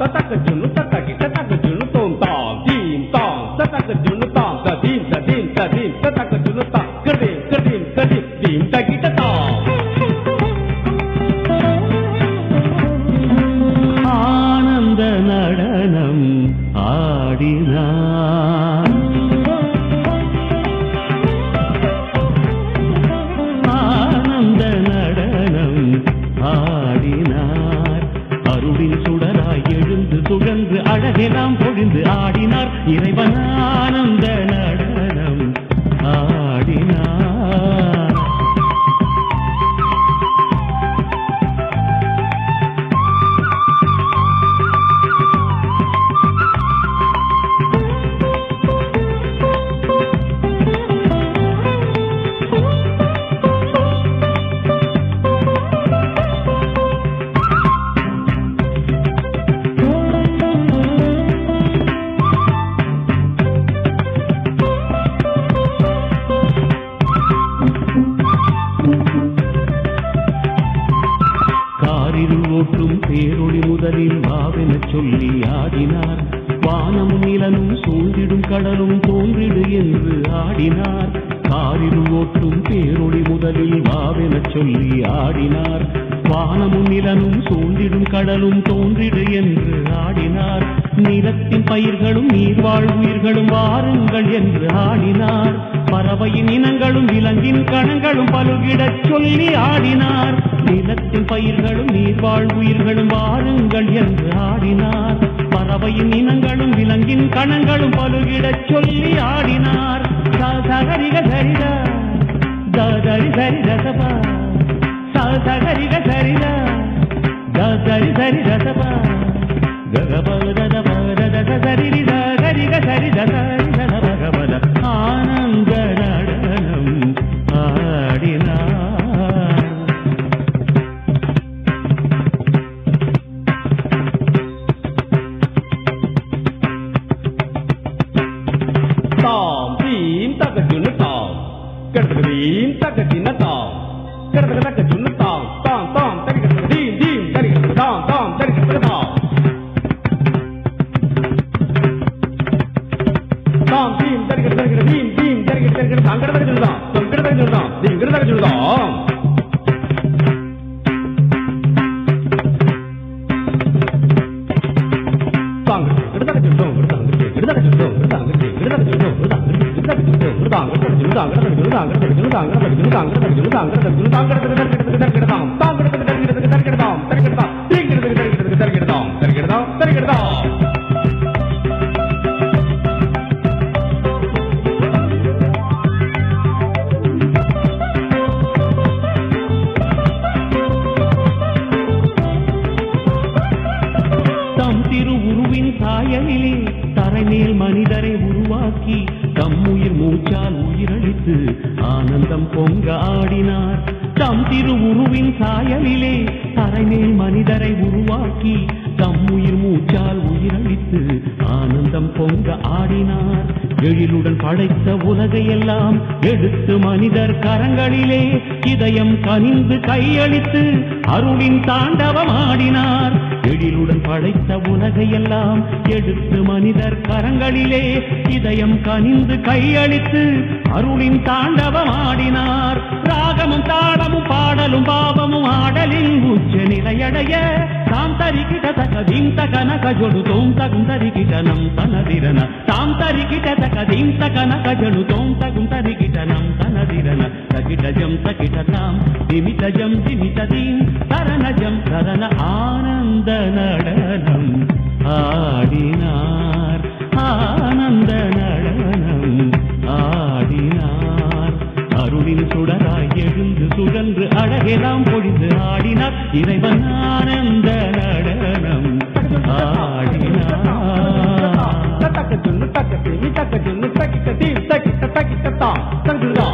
தத்தக்க ஜுன்னு தத்தக்கி தத்தக்க ஜுன்னு தோம் தாம் தீம் தாம் தத்தக்க ஜுன்னு தாம் தீம் தீம் தீம் தத்தக்க ஜுன்னு தாம் கர்தீம் கர்தீம் கர்தீம் தீம் தக்கி தத்தாம். ஆனந்த நடனம் ஆடினார். ஆனந்த நடனம் ஆடினார். அருளின் சுடராய் எழுந்து சுழன்று அழகெல்லாம் பொழிந்து ஆடினார். இறைவன் ஆனந்த நடனம் ஆடினார். ஓட்டும் பேரொளி முதலில் வாவெனச் சொல்லி ஆடினார். வானமும் நிலனும் சூழ்ந்திடும் கடலும் தோன்றிடு என்று ஆடினார். காரில் ஓட்டும் பேரொளி முதலில் வாவெனச் சொல்லி ஆடினார். வானமும் நிலனும் சூழ்ந்திடும் கடலும் தோன்றிடு என்று ஆடினார். நிலத்தின் பயிர்களும் நீர்வாழ் உயிர்களும் வாருங்கள் என்று ஆடினார். பறவையின் இனங்களும் விலங்கின் கணங்களும் பலுகிடச் சொல்லி ஆடினார். நிலத்தின் பயிர்களும் நீர்வாழ் உயிர்களும் வாருங்கள் என்று ஆடினார். பறவையின் இனங்களும் விலங்கின் கணங்களும் பலுகிடச் சொல்லி ஆடினார். சகரிக சரிதா தரி சரி ரசபா சகரிக சரிதா தரி சரி ரசபா ஆனந்த நடனம் ஆடினார். தாம் தீம் தக்க ஜுன்னு தாம் கர்தக தீம் தக்க சின்ன தாம் கர்தக தக்க ஜுன்னு தாம் தாம் தாம் தரிக தீம் தீம் தரிக தாம் தாம் தரிக தாம் தாம் தீம் தரிக தீம் தீம் தரிக தாம் கர்தக ஜுன்னு தாம் தாம் கர்தக ஜுன்னு தாம் தீம் கர்தக ஜுன்னு தாம். தம் திரு உருவின் சாயலிலே தரைமேல் மனிதரை உருவாக்கி தம்முயிர் மூச்சால் உயிரளித்து ஆனந்தம் பொங்க ஆடினார். தம் திரு உருவின் சாயலிலே தரைமேல் மனிதரை உருவாக்கி தம்முயிர் மூச்சால் உயிரளித்து ஆனந்தம் பொங்க ஆடினார். எழிலுடன் படைத்த உலகையெல்லாம் எடுத்து மனிதர் கரங்களிலே இதயம் கனிந்து கையளித்து அருளின் தாண்டவம் ஆடினார். எழிலுடன் படைத்த உலகையெல்லாம் எடுத்து மனிதர் கரங்களிலே இதயம் கனிந்து கையளித்து அருளின் தாண்டவம் ஆடினார். ராகமும் தாளமும் பாடலும் பாவமும் ஆடலில் உச்ச நிலையடைய தாம் தரிக்கிட்ட தகதீம் தகனக ஜொடு தோம் தகும் தரிக்கிட்டனம் தனதிரன தாம் தரிக்கிட்ட தகதீம் தகனக ஜொடு தோம் தகும் தரிக்கிட்டனம் தனதிரன தகிடஜம் தகிடதாம் திமிதஜம் திமிததீம் தரணஜம் தரண ஆனந்த நடனம் ஆடினார். ஆனந்த நடனம் ஆடினார். அருளின் சுடராய் எழுந்து சுழன்று அழகெல்லாம் பொழிந்து ஆடினார். இறைவன் ஆனந்த நடனம் ஆடினார். தக்க ஜுன்னு தக்க தீம் தக்க ஜுன்னு தக்கிட்ட தீம் தக்கிட்ட தக்கிட்ட தாம் தங்குதா.